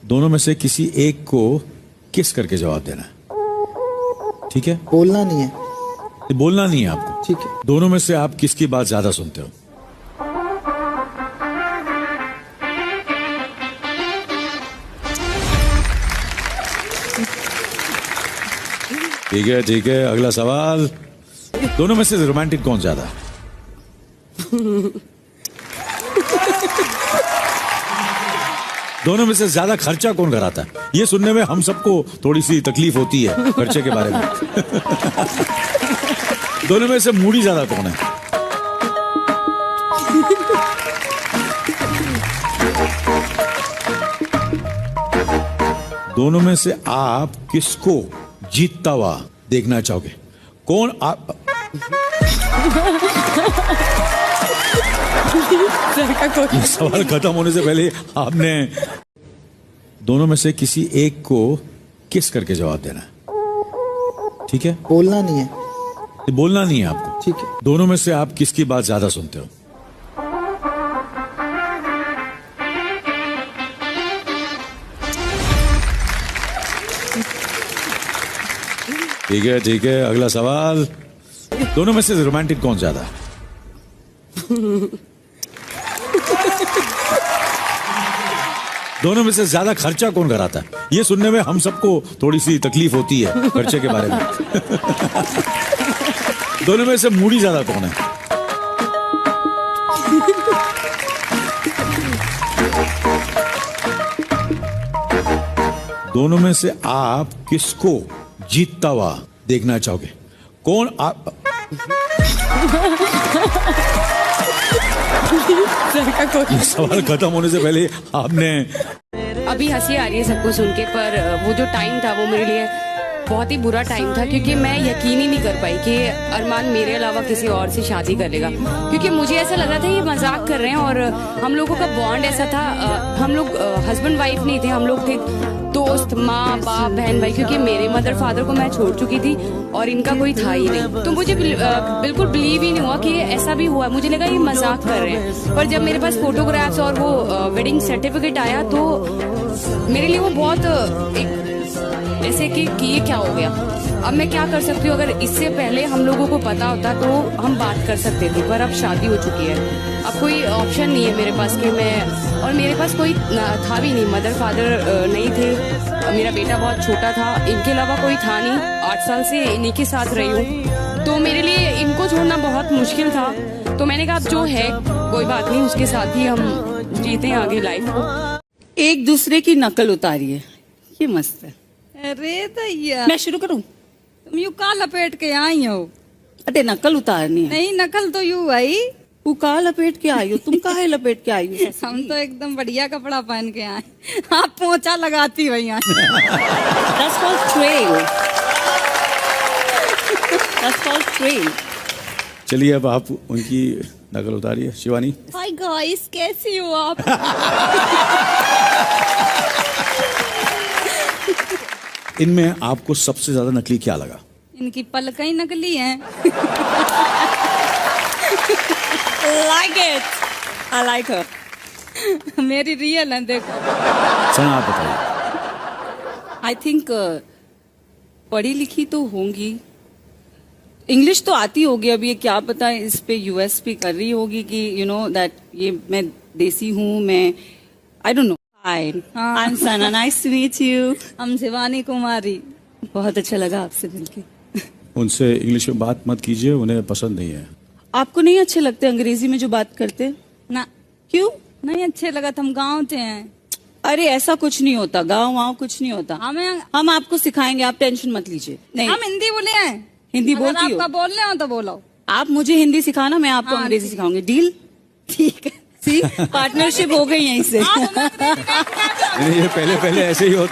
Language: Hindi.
दोनों में से किसी एक को किस करके जवाब देना है। ठीक है, बोलना नहीं है। ये बोलना नहीं है आपको। ठीक है। दोनों में से आप किसकी बात ज्यादा सुनते हो? ठीक है ठीक है, अगला सवाल। दोनों में से रोमांटिक कौन ज्यादा है? दोनों में से ज्यादा खर्चा कौन कराता है? ये सुनने में हम सबको थोड़ी सी तकलीफ होती है खर्चे के बारे में। दोनों में से मूडी ज्यादा कौन है? दोनों में से आप किसको जीतता हुआ देखना चाहोगे? कौन आप? सवाल खत्म होने से पहले आपने दोनों में से किसी एक को किस करके जवाब देना है। ठीक है, बोलना नहीं है। ये बोलना नहीं है आपको। ठीक है। दोनों में से आप किसकी बात ज्यादा सुनते हो? ठीक है ठीक है, अगला सवाल। दोनों में से रोमांटिक कौन ज्यादा है? दोनों में से ज्यादा खर्चा कौन कराता है? ये सुनने में हम सबको थोड़ी सी तकलीफ होती है खर्चे के बारे में। दोनों में से मूडी ज्यादा कौन है? दोनों में से आप किसको जीतता हुआ देखना चाहोगे? कौन आप? सवाल खत्म होने से पहले आपने अभी हंसी आ रही है सबको सुन के, पर वो जो टाइम था वो मेरे लिए बहुत ही बुरा टाइम था, क्योंकि मैं यकीन ही नहीं कर पाई कि अरमान मेरे अलावा किसी और से शादी कर लेगा। क्योंकि मुझे ऐसा लग रहा था ये मजाक कर रहे हैं, और हम लोगों का बॉन्ड ऐसा था, हम लोग हस्बैंड वाइफ नहीं थे, हम लोग थे दोस्त, माँ बाप बहन भाई। क्योंकि मेरे मदर फादर को मैं छोड़ चुकी थी और इनका कोई था ही नहीं, तो मुझे बिल्कुल बिलीव ही नहीं हुआ कि ऐसा भी हुआ। मुझे लगा ये मजाक कर रहे हैं, पर जब मेरे पास फोटोग्राफ्स और वो वेडिंग सर्टिफिकेट आया तो मेरे लिए वो बहुत एक ऐसे कि ये क्या हो गया। अब मैं क्या कर सकती हूँ? अगर इससे पहले हम लोगों को पता होता तो हम बात कर सकते थे, पर अब शादी हो चुकी है, अब कोई ऑप्शन नहीं है मेरे पास कि मैं, और मेरे पास कोई था भी नहीं, मदर फादर नहीं थे, मेरा बेटा बहुत छोटा था, इनके अलावा कोई था नहीं। 8 साल से इन्हीं के साथ रही हूँ, तो मेरे लिए इनको छोड़ना बहुत मुश्किल था। तो मैंने कहा अब जो है कोई बात नहीं, उसके साथ ही हम जीते हैं आगे लाइफ को। एक दूसरे की नकल उतारिए, ये मस्त है। अरे दैया, मैं शुरू करूं? तुम यू का लपेट के आई हो? अरे नकल उतारनी है। नहीं, नकल तो यू आई। तू का लपेट के आई हो? तुम काहे लपेट के आई हो? हम तो एकदम बढ़िया कपड़ा पहन के आए, आप पोंछा लगाती हुई आई। That's called trail. That's called trail. चलिए अब आप उनकी नकल उतारिए। शिवानी। हाय गाइस, कैसी हो आप? इनमें आपको सबसे ज्यादा नकली क्या लगा? इनकी पलकें नकली हैं। Like it. I like her. मेरी रियल है, देखो। सना आप बताइए। I think पढ़ी लिखी तो होंगी, इंग्लिश तो आती होगी। अब ये क्या पता इस पे यूएस भी कर रही होगी कि यू नो दैट ये मैं देसी हूँ, मैं I don't know. Hi, I am Sana, nice to meet you. हम शिवानी कुमारी। बहुत अच्छा लगा आपसे मिलके। उनसे इंग्लिश में बात मत कीजिए, उन्हें पसंद नहीं है। आपको नहीं अच्छे लगते अंग्रेजी में जो बात करते? ना, क्यों नहीं अच्छे लगा, हम गाँव से हैं। अरे ऐसा कुछ नहीं होता, गाँव वाँव कुछ नहीं होता। हम आपको सिखाएंगे, आप टेंशन मत लीजिए। नहीं, हम हिंदी बोले हैं। हिंदी बोलती हो? आपका बोल रहे हो तो बोलो। आप मुझे हिंदी सिखाना, मैं आपको हाँ, अंग्रेजी सिखाऊंगी। डील? ठीक है। सी पार्टनरशिप हो गई यहीं से। ये पहले ऐसे ही होता।